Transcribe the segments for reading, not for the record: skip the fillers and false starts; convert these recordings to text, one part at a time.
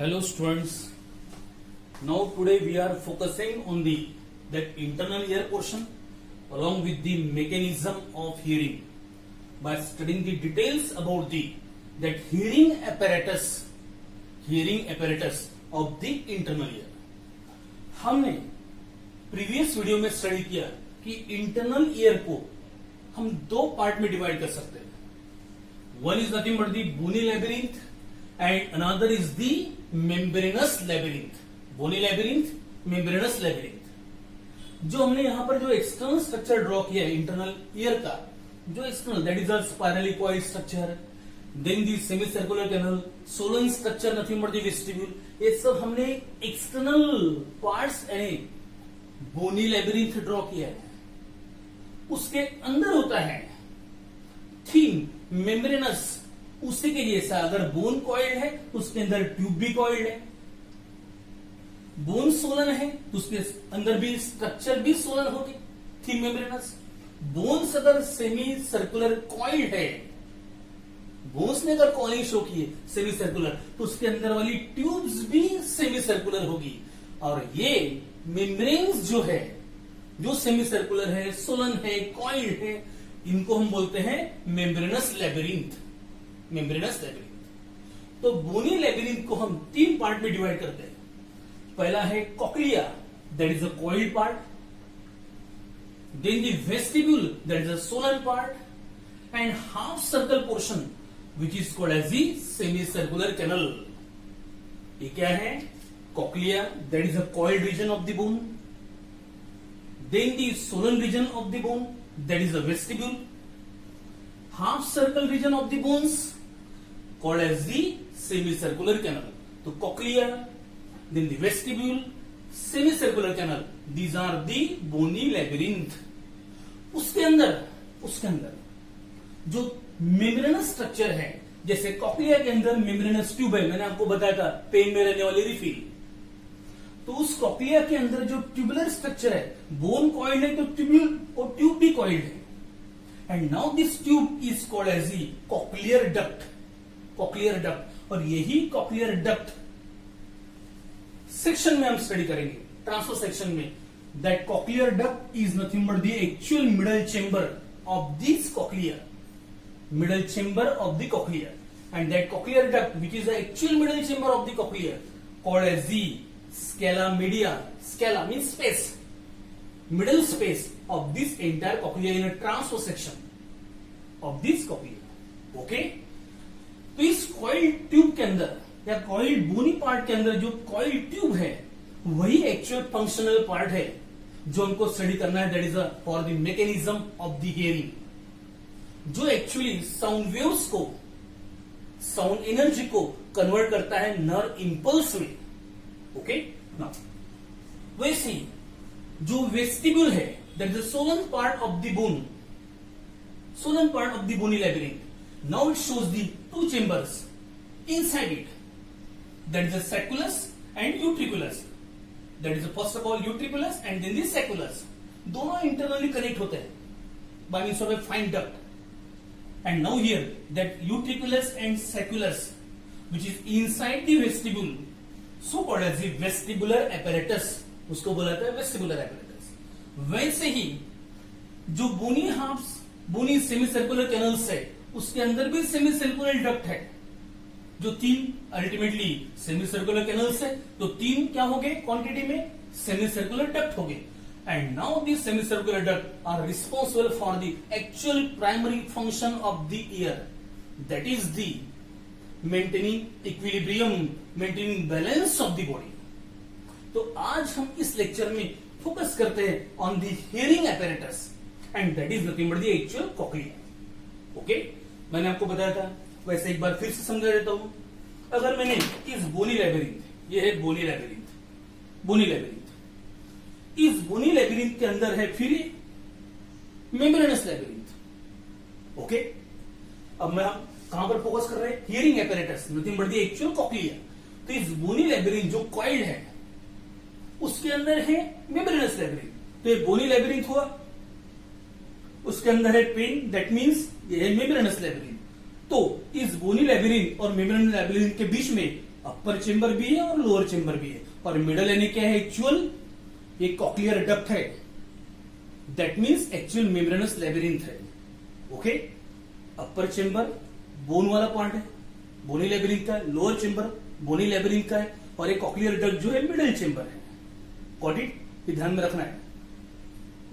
Hello students. Now today we are focusing on the that internal ear portion along with the mechanism of hearing by studying the details about the that hearing apparatus of the internal ear. हमने previous video में study किया कि internal ear को हम दो part में divide कर सकते हैं. One is nothing but the bony labyrinth and another is the membranous labyrinth. Bony labyrinth, membranous labyrinth. जो हमने यहां पर जो एक्सटर्नल स्ट्रक्चर ड्रॉ किया है इंटरनल ईयर का, जो external that is a spirally coiled structure, then the semi circular canal, swollen structure, nothing but the vestibule. ये सब हमने एक्सटर्नल पार्ट्स यानी बोनी लैबिरिंथ ड्रॉ किया है. उसके अंदर होता है थीन मेम्ब्रेनस. उसी के जैसा अगर बोन कॉइल्ड है उसके अंदर ट्यूब भी कॉइल्ड है. बोन सोलन है तो उसके अंदर भी स्ट्रक्चर भी सोलन होगी, थीन मेम्ब्रेनस. बोन्स अगर सेमी सर्कुलर कॉइल्ड है, बोन्स ने अगर कॉइलिंग शो की है सेमी सर्कुलर, तो उसके अंदर वाली ट्यूब्स भी सेमी सर्कुलर होगी. और ये मेम्ब्रेन्स जो है, जो सेमी सर्कुलर है, सोलन है, कॉइल्ड है, इनको हम बोलते हैं मेम्ब्रेनस लैबिरिंथ. Membranous labyrinth. तो बोनी लैबिरिंथ को हम तीन पार्ट में डिवाइड करते हैं. पहला है cochlea, that is a coiled part. Then the vestibule, that is a swollen part, and half circle portion which is called as the semi circular canal. ये क्या है? Cochlea, that is a coiled region of the bone. Then the solen region of the bone, that is the vestibule. Half circle region of the bones called as the semicircular canal. So cochlea, then the vestibule, semicircular canal. These are the bony labyrinth. उसके अंदर जो membranous structure है, जैसे cochlea के अंदर membranes tube है, मैंने आपको बताया था पेन में रहने वाली रिफिल. तो उस कॉक्लिया के अंदर जो ट्यूबुलर स्ट्रक्चर है, बोन कॉइल्ड है तो ट्यूब भी कॉइल्ड है. And now this tube is called as the cochlear duct. Cochlear duct. और यही कॉक्लियर डक्ट सेक्शन में हम स्टडी करेंगे, ट्रांसफर सेक्शन में. That cochlear duct is nothing but the actual middle chamber of this cochlea. Middle chamber of the cochlea. And that cochlear duct which is the actual middle chamber of the cochlea called as the scala media. Scala means space, middle space of this entire cochlea in a transverse section of this cochlea. Okay? तो इस coiled tube के अंदर या coiled बोनी part के अंदर जो coiled tube है, वही एक्चुअल फंक्शनल पार्ट है जो हमको स्टडी करना है. That is for the mechanism of the hearing, जो एक्चुअली साउंड वेव्स को, साउंड एनर्जी को कन्वर्ट करता है नर्व इंपल्स में. ओके ना. वैसे ही जो वेस्टिब्यूल है, that is the swollen part of the bone, swollen part of the bony labyrinth. Now it shows the two chambers inside it, that is the sacculus and utriculus. That is first of all utriculus and then the sacculus. दोनों internally connect होते हैं by means of a fine duct. And now here that utriculus and sacculus which is inside the vestibule, so called as the vestibular apparatus. उसको बोला जाता है vestibular apparatus. वैसे ही जो बोनी semi circular canals है, उसके अंदर भी सेमी सर्कुलर डक्ट है. जो तीन अल्टीमेटली सेमी सर्कुलर कैनल्स है, तो तीन क्या हो गए क्वांटिटी में? सेमी सर्कुलर डक्ट हो गए. And now this semi circular duct are responsible for the actual primary function of the ear, that is the maintaining equilibrium, maintaining balance of the body. तो आज हम इस लेक्चर में focus करते हैं on the hearing apparatus and that is nothing but the actual cochlea. Okay, मैंने आपको बताया था, वैसे एक बार फिर से समझा देता हूं. अगर मैंने इस बोनी लैबिरिंथ, ये है बोनी लैबिरिंथ, बोनी लैबिरिंथ, इस बोनी लैबिरिंथ के अंदर है फिर मेम्ब्रेनस लैबिरिंथ. ओके, अब मैं कहां पर फोकस कर रहे हैं? Hearing apparatus, nothing but the actual cochlea. तो इस बोनी लैबिरिंथ जो कॉइल्ड है, उसके अंदर है मेम्ब्रेनस लैबिरिंथ. तो ये बोनी लैबिरिंथ हुआ, उसके अंदर है पेन, दैट मींस ये है मेम्ब्रेनस लैबिरिंथ. तो इस बोनी लैबिरिंथ और मेम्ब्रेनस लैबिरिंथ के बीच में अपर चेंबर भी है और लोअर चेंबर भी है, और मिडल यानी क्या है एक्चुअल, ये कॉक्लियर डक्ट है, that means actual membranous labyrinth है। ओके, अपर चेंबर बोन वाला पार्ट है, बोनी लेबिरिंथ का है, लोअर चेंबर बोनी लेबिरिंथ का है, और एक कॉक्लियर डक्ट जो है मिडल चेंबर है। Got it? ये ध्यान में रखना है।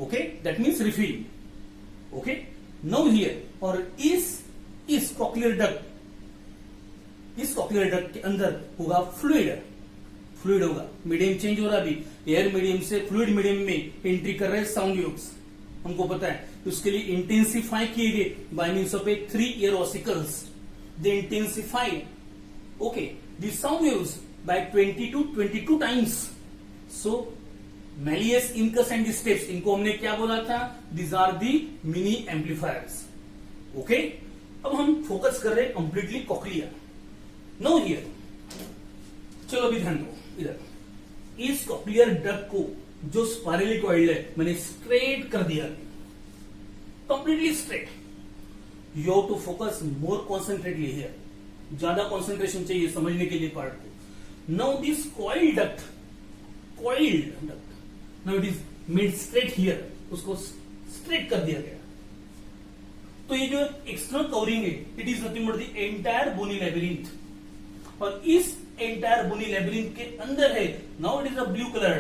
Okay, that means refill. Okay, now here, और इस कॉक्लियर डक्ट के अंदर होगा फ्लूइड होगा, मीडियम चेंज हो रहा अभी, एयर मीडियम से फ्लूइड मीडियम में एंट्री कर रहे हैं साउंड वेव्स, हमको पता है। उसके लिए इंटेंसिफाई किए गए by means of a 3 air ossicles, they intensify okay the sound waves by 22 times. So malleus, incus and stapes, इनको हमने क्या बोला था? These are the mini amplifiers. Okay, अब हम फोकस कर रहे हैं कंप्लीटली कॉक्लिया। नो हियर, चलो अभी ध्यान दो इधर, इस कॉक्लियर डक्ट को जो स्पाइरली कॉइल्ड है मैंने स्ट्रेट कर दिया, completely straight. You have to focus more concentratedly here, ज्यादा कॉन्सेंट्रेशन चाहिए समझने के लिए पार्ट को। Now this coiled duct now it is made straight here, उसको स्ट्रेट कर दिया गया। तो ये जो एक्सटर्नल कवरिंग है, it is nothing but the entire bony labyrinth, और इस एंटायर बोनी लेबिरिंथ के अंदर है, now it is a blue colour,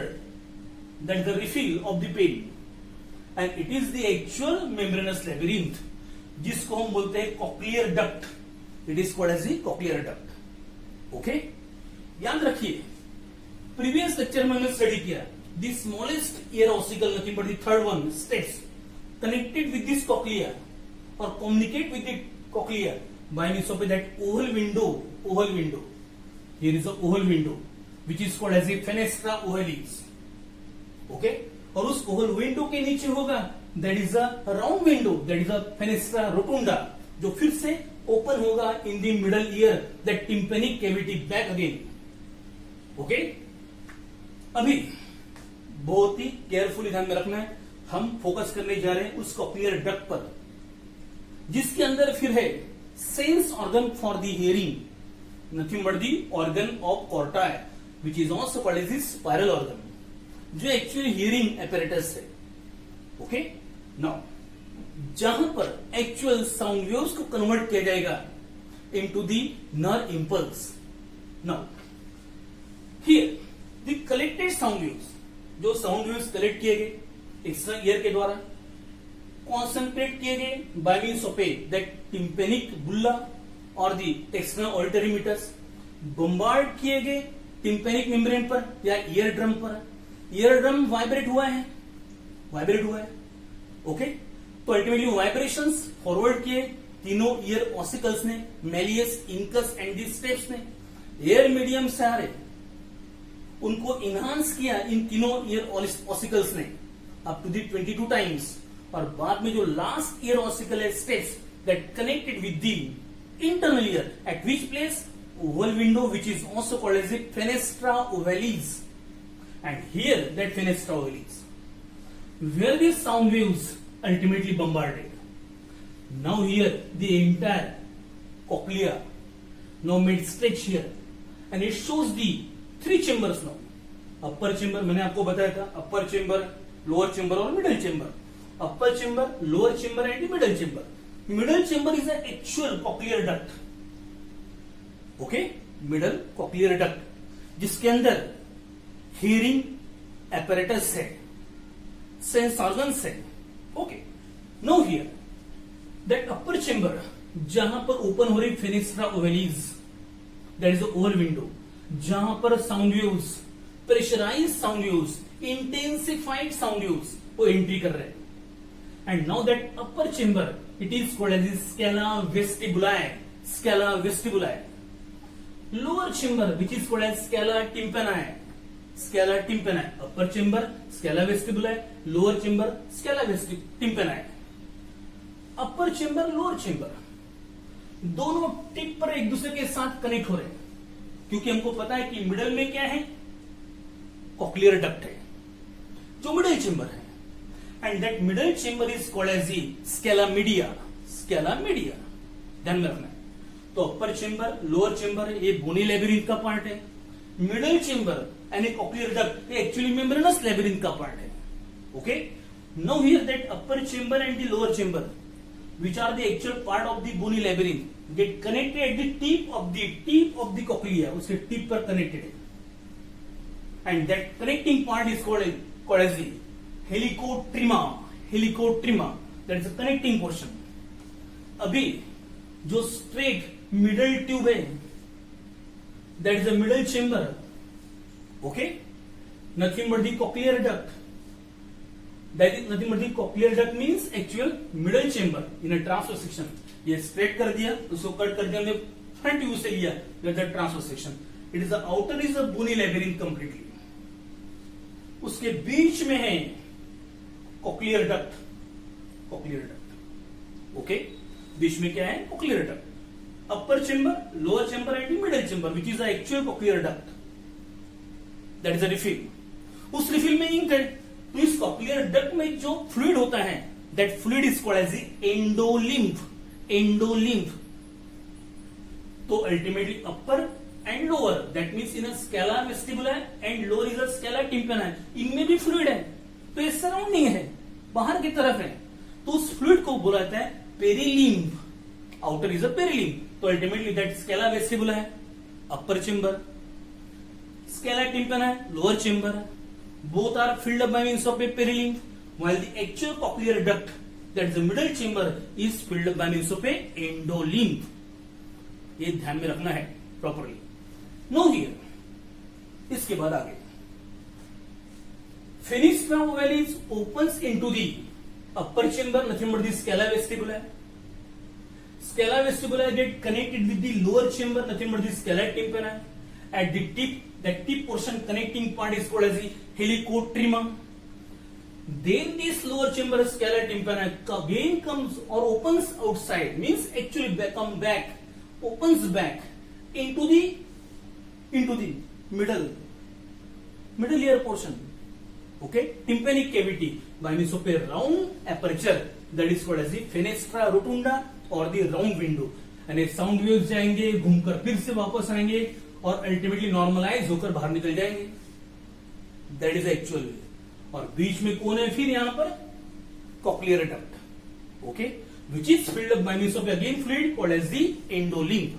that is the refill of the pen, and it is the actual membranous labyrinth, जिसको हम बोलते हैं cochlear duct. It is called as the cochlear duct. Okay, याद रखिए, previous lecture में हमने study किया the smallest ear ossicle, nothing but the third one stapes connected with this cochlea और communicate with the cochlea by means of that oval window. Here is a oval window which is called as a fenestra ovalis. Okay, और उस oval window के नीचे होगा that is a round window, that is a fenestra rotunda, जो फिर से open होगा in the middle ear, that tympanic cavity back again. Okay, अभी बहुत ही केयरफुली ध्यान में रखना है, हम फोकस करने जा रहे हैं उस कॉक्लियर डक्ट पर, जिसके अंदर फिर है sense organ for the hearing, nothing but the organ of Corti, which is also called as the spiral organ, जो एक्चुअली हियरिंग एपरेटस है। ओके, नाउ जहां पर एक्चुअल साउंड वेव्स को कन्वर्ट किया जाएगा into the nerve impulse. Now here the collected sound waves, जो sound waves collect किए गए एक्सटर्नल ईयर के द्वारा, कॉन्सेंट्रेट किए गए by means of that tympanic bulla और the external auditory metres, bombard किए गए टिम्पेनिक मेम्ब्रेन पर या ईयर ड्रम पर। ईयर ड्रम वाइब्रेट हुआ है। ओके, तो अल्टीमेटली वाइब्रेशंस फॉरवर्ड किए तीनों ईयर ऑसिकल्स ने, Méliès, incus and the steps ने, एयर मीडियम से आ रहे, उनको इनहांस किया इन तीनों ईयर ऑसिकल्स ने अप टू दी 22 टाइम्स, और बाद में जो लास्ट ईयर ऑसिकल है steps that connected with the internal ear, eight which place oval window, which is also called as the fenestra ovalis, and here that fenestra ovalis where the sound waves ultimately bombarded. Now here the entire cochlea now made stretch here, and it shows the 3 chambers now. upper chamber मैंने आपको बताया था, upper chamber, lower chamber और middle chamber. upper chamber, lower chamber and the middle chamber. Middle chamber is an actual cochlear duct. Okay, middle cochlear duct, जिसके अंदर hearing apparatus है, sense organs है। Okay, no here that upper chamber, जहां पर open हो रही fenestra ovalis, that is the oval window, जहां पर sound waves, pressurize sound waves, intensified sound waves वो एंट्री कर रहे हैं। And now that upper chamber, it is called as scala vestibuli, scala vestibuli. lower chamber which is called as scala tympani, scala tympani. upper chamber scala vestibuli, lower chamber scala tympani. upper chamber, lower chamber दोनों tip पर एक दूसरे के साथ connect हो रहे हैं, क्योंकि हमको पता है कि मिडल में क्या है, कॉक्लियर डक्ट है जो मिडल चेंबर है, and that middle chamber is called as the scala media, scala media, ध्यान में रखना है। तो तो अपर चेंबर, लोअर चेंबर ये बोनी लेबिरिंथ का पार्ट है. Middle chamber and A cochlear duct actually membranes labyrinth का पार्ट है. Okay, now here that upper chamber and the lower chamber which are the actual part of the bony labyrinth get connected at the tip of the cochlea. उसके tip पर connected है. And that connecting part is called as the helicotrema. Helicotrema, that is the connecting portion. अभी जो straight middle tube है, that is the middle chamber. Okay, nothing but the cochlear duct. That is nothing but the cochlear duct means actual middle chamber in a transverse section. ये straight कर दिया, उसको cut कर दिया, हमने front view से लिया. That is the transverse section. It is the outer is the bony labyrinth completely. उसके बीच में है cochlear duct. Cochlear duct. Okay? बीच में क्या है? Cochlear duct. Upper chamber, lower chamber and the middle chamber, which is the actual cochlear duct. That is the refill. उस refill में ink है. तो इस कॉक्लियर डक्ट में जो फ्लूइड होता है, that fluid is called as endolymph. Endolymph. तो ultimately upper and lower, that means in scala vestibula and lower is a scala tympana, इनमें भी फ्लूइड है. तो ये सराउंडिंग है, बाहर की तरफ है. तो उस फ्लूइड को बोला जाता है perilymph. Outer is a perilymph. तो अल्टीमेटली दैट स्केला वेस्टिबुला है, अपर चेंबर. स्केला टिम्पेना है, lower chamber. Both are filled up by means of a perilymph, while the actual cochlear duct, that is the middle chamber, is filled up by means of a endolymph. ये ध्यान में रखना है properly. Now here, इसके बाद आगे, fenestra ovalis opens into the upper chamber, nothing but the scala vestibula. Scala vestibula get connected with the lower chamber, nothing but the scala tympana. At the tip, that tip portion connecting part is called as the helicotrema. Then this lower chamber scala tympana again comes or opens outside, means actually come back, opens back into the middle ear portion. Okay, tympanic cavity by means of a round aperture that is called as the fenestra rotunda or the round window. And sound waves जाएंगे, घूमकर फिर से वापस आएंगे और ultimately normalise होकर बाहर निकल जाएंगे. That is actual way. और बीच में कौन है फिर यहां पर? Cochlear duct. Okay, which is filled up by means of again fluid called as the endolymph.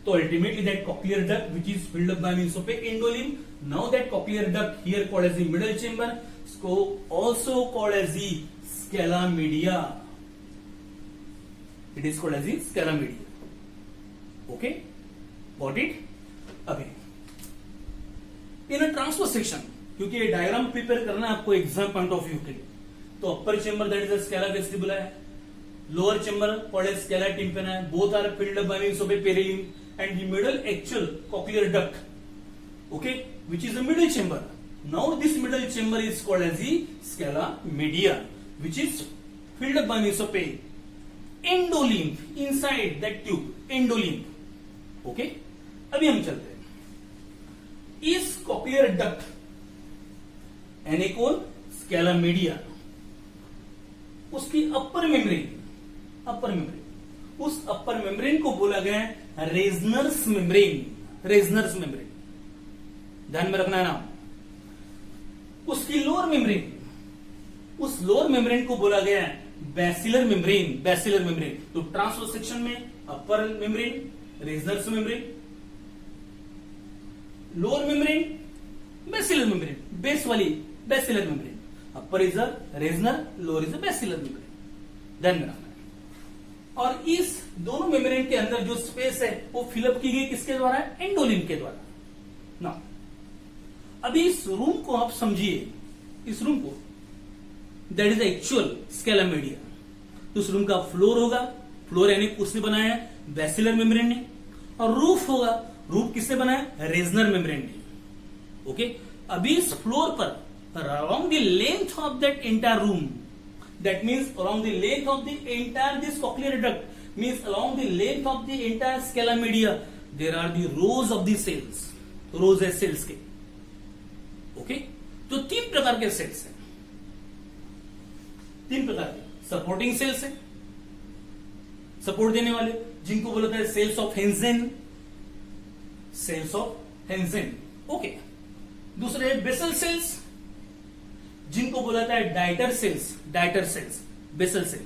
तो ultimately that cochlear duct which is filled up by means of endolymph. Now that cochlear duct here called as the middle chamber, इसको also called as the scala media. It is called as the scala media. Okay, got it. अभी इन a transfer section, क्योंकि ये diagram prepare करना है आपको exam point of view के लिए. तो upper chamber that is a scala vestibula है, lower chamber called as scala tympana है. Both are filled up by means of a perilymph and the middle actual cochlear duct, okay, which is the middle chamber. Now this middle chamber is called as the scala media, which is filled up by means of a endolymph inside that tube. Endolymph. Okay, अभी हम चलते हैं. इस cochlear duct एनेकोन Scala media, उसकी अपर membrane, उस अपर membrane को बोला गया है रेजनर्स मेम्ब्रेन. रेजनर्स मेम्ब्रेन ध्यान में रखना है ना. उसकी लोअर मेम्ब्रेन, उस लोअर मेम्ब्रेन को बोला गया है बैसिलर मेम्ब्रेन. Basilar membrane. तो ट्रांसवर्स सेक्शन में upper membrane, Reissner's membrane, lower membrane, basilar membrane, base वाली basilar membrane. Upper is a Reissner, lower is a basilar membrane. ध्यान में रखना है. और इस दोनों मेम्ब्रेन के अंदर जो स्पेस है वो फिलअप की गई किसके द्वारा? एंडोलिम्फ के द्वारा. ना, अभी इस रूम को आप समझिए, इस रूम को, that is actual Scala media. तो उस रूम का फ्लोर होगा, फ्लोर यानी उसने बनाया है बैसिलर मेम्ब्रेन ने. और रूफ होगा, रूफ किसने बनाया? रेजनर मेम्ब्रेन ने. ओके, अभी इस फ्लोर पर around the length of that entire room, that means around the length of the entire this cochlear duct, means around the length of the entire scala media there are the rows of the cells. Rows है cells के. Okay, तो 3 प्रकार के sales हैं. 3 प्रकार के supporting sales हैं, support देने वाले, जिनको बोला था cells of Hensen, cells of Hensen. Okay, दूसरे बेसल सेल्स, जिनको बोला था Deiters cells, Deiters cells, basal cell.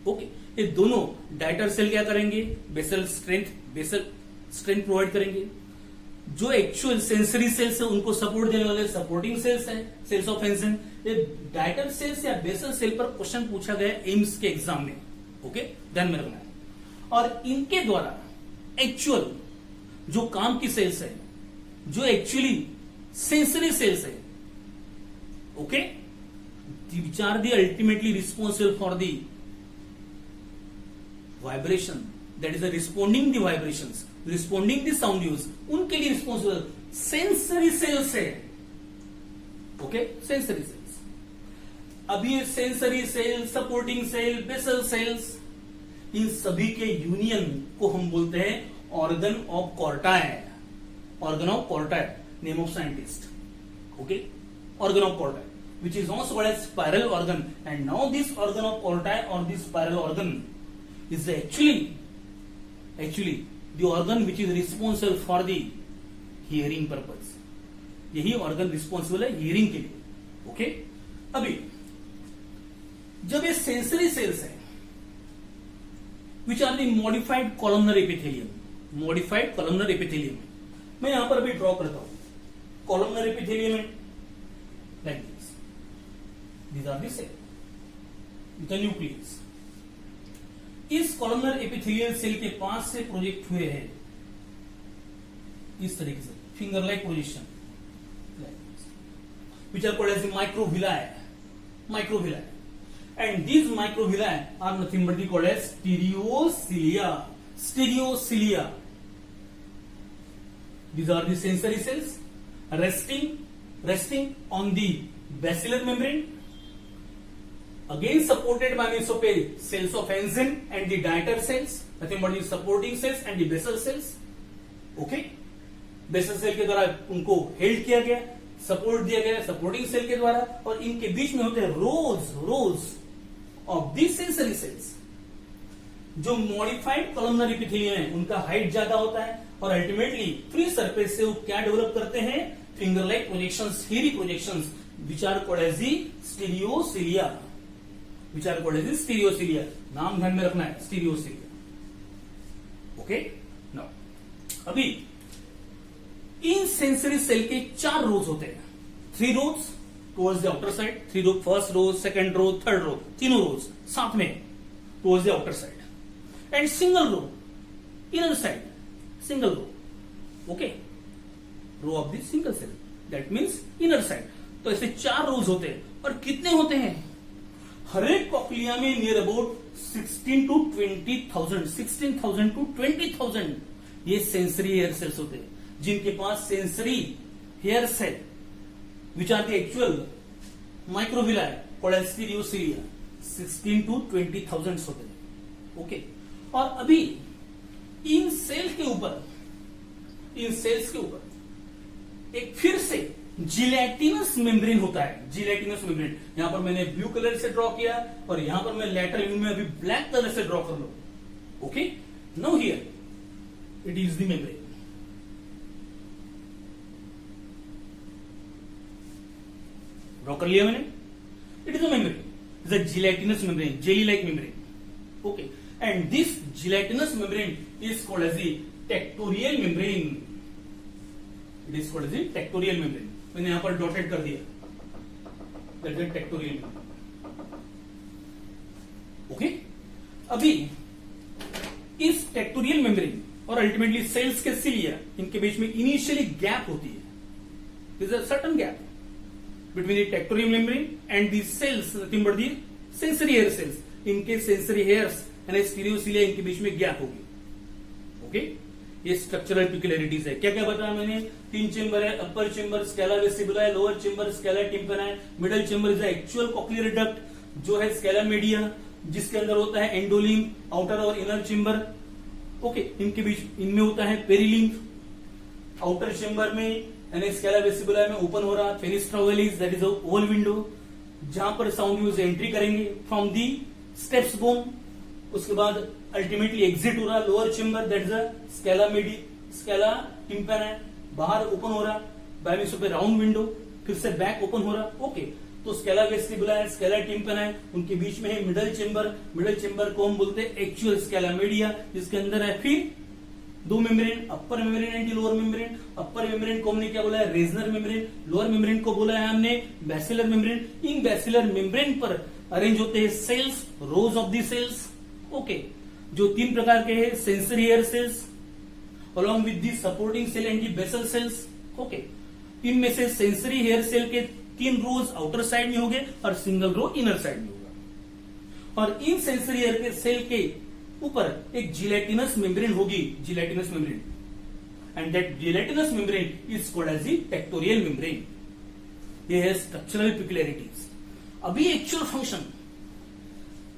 Okay, ये दोनों डाइटर सेल क्या करेंगे, बेसल स्ट्रेंथ प्रोवाइड करेंगे। जो एक्चुअल सेंसरी सेल्स है उनको सपोर्ट देने वाले सपोर्टिंग सेल्स है, सेल्स ऑफ हेंसन। ये डाइटर सेल्स या बेसल सेल पर क्वेश्चन पूछा गया एम्स के एग्जाम में। ओके, ध्यान में रखना है। और इनके द्वारा एक्चुअल जो काम की सेल्स है, जो एक्चुअली सेंसरी सेल्स है, okay, which are the ultimately responsible for the vibration, that is responding the vibrations, responding the sound waves, उनके लिए रिस्पॉन्सिबल सेंसरी सेल्स है। ओके, सेंसरी सेल्स। अब ये sensory cell, supporting cell, basal cells, इन सभी के यूनियन को हम बोलते हैं organ of Corti, organ of Corti, name of scientist. Okay, organ of Corti, which is also called as spiral organ. And now this organ of Corti or this spiral organ is actually the organ which is responsible for the hearing purpose. यही organ responsible है hearing के लिए. Okay, अभी जब ये sensory cells है which are the modified columnar epithelium, modified columnar epithelium, मैं यहां पर अभी ड्रॉ करता हूं columnar epithelium है like this. These are the cells, the nucleus. इस columnar epithelial सेल के पास से प्रोजेक्ट हुए हैं इस तरीके से finger like position, which are called as the microvilli, microvilli. And these microvilli are nothing but called as stereocilia, stereocilia. These are the sensory cells resting on the basilar membrane, again supported by mesopel cells of Hensen and the diater cells, nothing but the supporting cells and the basal cells. Okay, basal cell के द्वारा उनको held किया गया, support दिया गया supporting cell के द्वारा, और इनके बीच में होते हैं रोज ऑफ दी सेंसरी सेल्स। जो मॉडिफाइड कॉलमनर एपिथेलियम है उनका हाइट ज्यादा होता है और अल्टीमेटली फ्री सरफेस से वो क्या डेवलप करते हैं, finger like projections, hairy projections, which are called as the stereocilia, which are called as the stereocilia. नाम ध्यान में रखना है, स्टीरियोसिलिया। ओके, नाउ अभी इन सेंसरी सेल के 4 रोज होते हैं, 3 rows towards the outer side, 3 row, first row, second row, third row, तीनों रोज साथ में towards the outer side, and single row inner side, single row. Okay, row of the single cell, that means inner side. तो ऐसे 4 रोज होते हैं, और कितने होते हैं हर एक कॉक्लिया में? नियर अबाउट 16 to 20,000, 16,000 to 20,000 ये सेंसरी हेयर सेल्स होते हैं, जिनके पास sensory hair cell which are the actual microvilli called as stereocilia, 16 to 20,000 होते हैं। ओके, और अभी इन सेल के ऊपर, इन सेल्स के ऊपर एक फिर से जिलेटिनस मेम्ब्रेन होता है, जिलेटिनस मेम्ब्रेन। यहां पर मैंने ब्लू कलर से ड्रॉ किया और यहां पर मैं लेटरल व्यू में अभी ब्लैक कलर से ड्रॉ कर लो। Okay, now here it is the membrane. Draw कर लिया मैंने, it is a membrane, is a gelatinous membrane, jelly like membrane. Okay, and this gelatinous membrane is called as the tectorial membrane, it is called as the tectorial membrane. मैंने यहां पर dotted कर दिया, that is tectorial membrane. Okay, अभी इस tectorial membrane और ultimately cells के cilia, इनके बीच में इनिशियली गैप होती है, this a certain gap between the tectorial membrane and the cells, nothing but the sensory hair cells. इनके sensory hairs यानी स्टीरियोसिलिया, इनके बीच में गैप होगी। ओके, ये स्ट्रक्चरल पिक्युलरिटीज है। क्या क्या बताया मैंने? 3 चेंबर है, अपर चेंबर स्केला वेस्टिबुला है, लोअर चेंबर स्केला टिम्पैना है, middle chamber is actual cochlear duct जो है स्केला मीडिया, जिसके अंदर होता है एंडोलिम्फ, आउटर और इनर चेंबर। ओके, इनके बीच इनमें होता है पेरिलिम्फ, आउटर चेंबर में यानी स्केला वेस्टिबुला में ओपन हो रहा fenestra ovalis, that is oval window, जहां पर साउंड यूज एंट्री करेंगे फ्रॉम दी स्टेप्स बोन। उसके बाद अल्टीमेटली एग्जिट हो रहा lower chamber, that is a scala tympana, बाहर ओपन हो रहा by means of round window, फिर से बैक ओपन हो रहा। ओके, तो स्केला वेस्टिबुला है, स्केला टिम्पैना है, उनके बीच में है मिडल चेम्बर। मिडल चेम्बर को हम बोलते हैं एक्चुअल स्केला मीडिया, जिसके अंदर है फिर दो membrane, upper membrane and lower membrane. Upper membrane को हमने क्या बोला है, रेजनर मेम्ब्रेन। लोअर मेम्ब्रेन को बोला है हमने बैसिलर मेम्ब्रेन। इन बैसिलर मेम्ब्रेन पर अरेंज होते हैं cells, rows of the cells. Okay, जो तीन प्रकार के हैं, sensory hair cells along with the supporting cell and the basal cells। Okay, इनमें से सेंसरी हेयर सेल के 3 रोज आउटर साइड में होंगे और सिंगल रो इनर साइड में होगा। और इन सेंसरी हेयर के सेल के ऊपर एक जिलेटिनस मेम्ब्रेन होगी, gelatinous membrane, and that gelatinous membrane is called as the tectorial membrane. ये है स्ट्रक्चरल पिक्युलरिटीज। अभी एक्चुअल फंक्शन,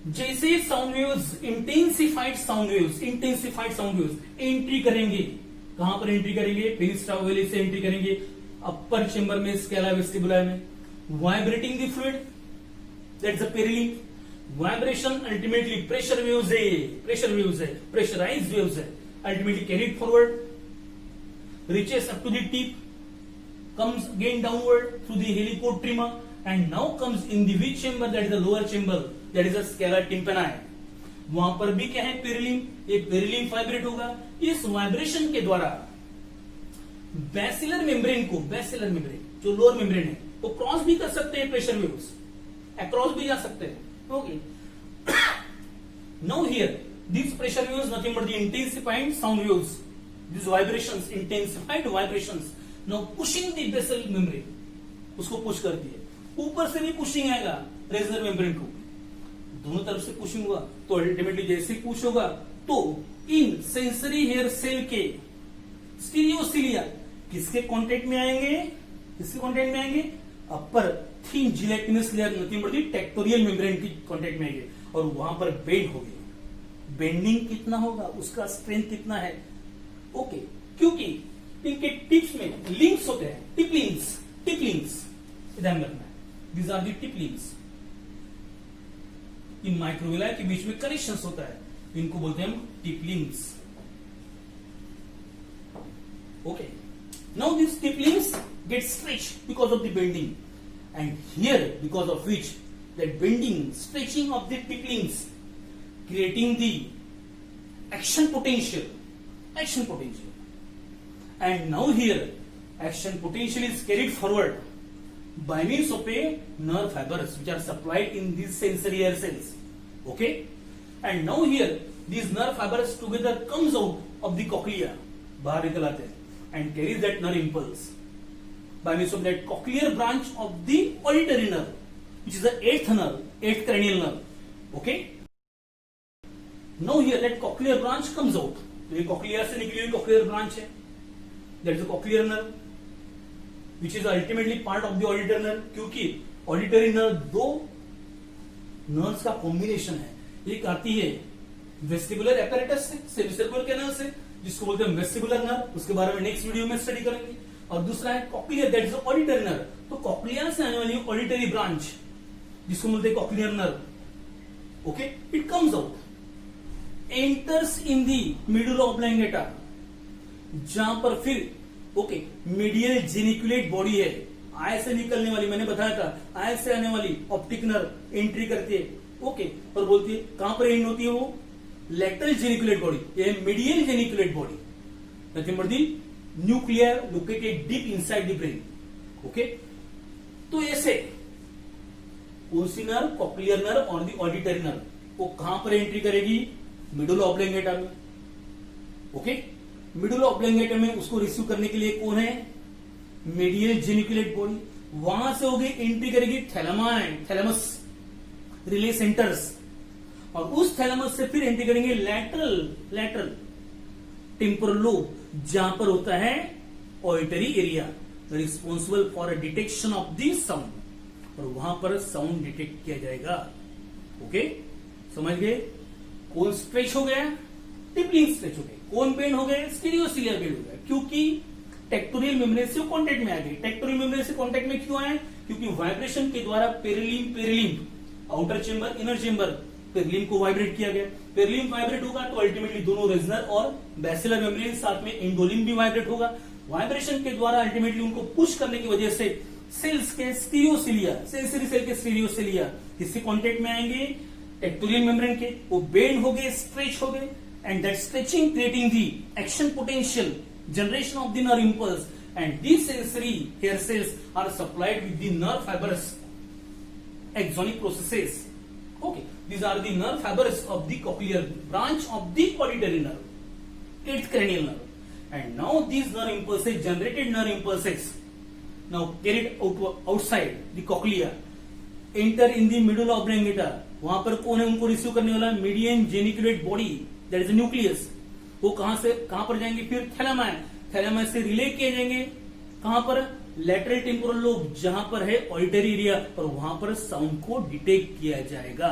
जैसे sound waves intensified sound waves entry करेंगे, कहां पर एंट्री करेंगे, पेनिस्टा ओवली से एंट्री करेंगे अपर चेंबर में, स्केला वेस्टिबुला में, vibrating the fluid, that's a perilymph. Vibration ultimately pressurised waves है, ultimately carried forward, reaches up to the tip, comes again downward through the helicotrema and now comes in the which chamber, that is the lower chamber, that is the scala tympani। वहां पर भी क्या है, पेरिलिम्ब, ये पेरिलिम्ब vibrate होगा। इस vibration के द्वारा बैसिलर मेम्ब्रेन जो लोअर मेम्ब्रेन है वो क्रॉस भी कर सकते हैं, प्रेशर वेव्स अक्रॉस भी जा सकते हैं। Okay, now here this pressure waves nothing but the intensified sound waves, these vibrations, intensified vibrations, now pushing the basal membrane, उसको पुश कर दिए। ऊपर से भी पुशिंग आएगा रेजनर मेम्ब्रेन को, दोनों तरफ से पुशिंग हुआ, तो अल्टीमेटली जैसे पुश होगा तो इन सेंसरी हेयर सेल के स्टीरियोसिलिया किसके कांटेक्ट में आएंगे, upper thin gelatinous layer, nothing but the tectorial membrane की कांटेक्ट में आएंगे और वहां पर बेंड होगी। बेंडिंग कितना होगा, उसका स्ट्रेंथ कितना है। ओके, क्योंकि इनके टिप्स में लिंक्स होते हैं, टिपलिंग्स ध्यान रखना है, दीज आर दी टिपलिंग्स। इन माइक्रोविलाई के बीच में कनेक्शंस होता है, इनको बोलते हैं हम tip links. Okay, now this tip links get stretched because of the bending, and here because of which that bending, stretching of the tip links creating the action potential, and now here action potential is carried forward by means of a nerve fibers which are supplied in these sensory hair cells। Okay, and now here these nerve fibers together comes out of the cochlea, बाहर निकल आते हैं and carries that nerve impulse by means of that cochlear branch of the auditory nerve, which is the eighth cranial nerve। Okay, now here that cochlear branch comes out, तो ये cochlear से निकली हुई cochlear branch है, that is a cochlear nerve which is ultimately part of the auditor nerve, क्योंकि auditory nerve दो nerves का combination है। एक आती है वेस्टिबुलर एपैरेटस से, सेमिसर्कुलर कैनल से, जिसको बोलते हैं वेस्टिबुलर नर्व, उसके बारे में नेक्स्ट वीडियो में स्टडी करेंगे। और दूसरा है cochlear, that is auditory nerve, तो कॉक्लियर से आने वाली ऑडिटरी ब्रांच जिसको बोलते हैं cochlear nerve. Okay, it comes out, enters in the medulla oblongata, जहां पर फिर ओके मीडियल जेनिकुलेट बॉडी है, आई से निकलने वाली, मैंने बताया था आई से आने वाली ऑप्टिक नर्व एंट्री करती है। ओके, और बोलती है कहां पर एंड होती है वो, लेटरल जेनिकुलेट बॉडी, ये medial geniculate body, nothing but the nuclear located deep inside the brain. Okay, तो ऐसे ओसी नर्व, कॉक्लियर नर्व और द ऑडिटरी नर्व वो कहां पर एंट्री करेगी, मिडुला ऑब्लोंगेटा में। ओके, मिडुला ऑब्लोंगेटा में उसको रिसीव करने के लिए कौन है, मीडियल जेनिकुलेट बॉडी, वहां से होगी एंट्री करेगी थैलेमस रिले सेंटर्स, और उस थैलेमस से फिर एंट्री करेंगे लैटरल टेम्पोरल लोब, जहां पर होता है auditory area responsible for detection of the sound, और वहां पर साउंड डिटेक्ट किया जाएगा। ओके, समझ गए, कौन स्ट्रेच हो गया, टिपलिंग स्ट्रेच हो गए, कौन बेंड हो गए, स्टीरियोसिलिया बेंड हो गया, क्योंकि टेक्टोरियल मेम्ब्रेन से कांटेक्ट में आ गई। टेक्टोरियल मेम्ब्रेन से कांटेक्ट में क्यों आए, क्योंकि वाइब्रेशन के द्वारा पेरिलिम्ब आउटर चेंबर, इनर चेंबर पेरिलियम को वाइब्रेट किया गया, पेरिलियम वाइब्रेट होगा तो अल्टीमेटली दोनों रेजनर और बैसिलर मेम्ब्रेन साथ में एंडोलिम भी वाइब्रेट होगा। वाइब्रेशन के द्वारा अल्टीमेटली उनको पुश करने की वजह से सेल्स के स्टीरियोसिलिया, सेंसरी सेल के स्टीरियोसिलिया किससे कांटेक्ट में आएंगे, टेक्टोरियल मेम्ब्रेन के, वो बेंड हो गए, स्ट्रेच हो गए, and that stretching creating the action potential, generation of the nerve impulse, and these sensory hair cells are supplied with the nerve fibers, axonic processes. Okay, these are the nerve fibers of the cochlear branch of the auditory nerve, eighth cranial nerve. And now these nerve impulses, generated nerve impulses, now carried outside the cochlea, enter in the medulla oblongata. वहां पर कौन है उनको receive करने वाला, median geniculate body, that is nucleus. वो कहां से कहां पर जाएंगे, फिर थैलेमा है, थैलेमा से रिले किए जाएंगे कहां पर, लेटरल टेम्पोरल लोब, जहां पर है ऑडिटरी एरिया, और वहां पर साउंड को डिटेक्ट किया जाएगा।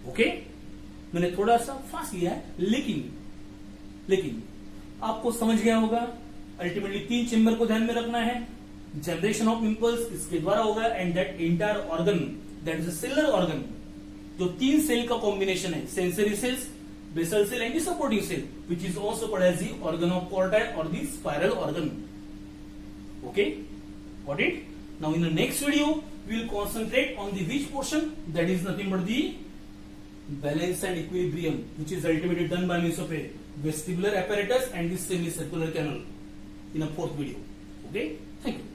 ओके, मैंने थोड़ा सा फास्ट लिया है, लेकिन आपको समझ गया होगा। अल्टीमेटली 3 चेंबर को ध्यान में रखना है, जनरेशन ऑफ इंपल्स इसके द्वारा होगा, and that entire organ, that is a cellular organ, जो 3 सेल का कॉम्बिनेशन है, sensory sales, basal cell and the supporting cell, which is also called as the organ of Corti or the spiral organ. Okay, got it? Now in the next video we will concentrate on the which portion, that is nothing but the balance and equilibrium, which is ultimately done by means of a vestibular apparatus and the semicircular canal in a 4th video. Okay, thank you.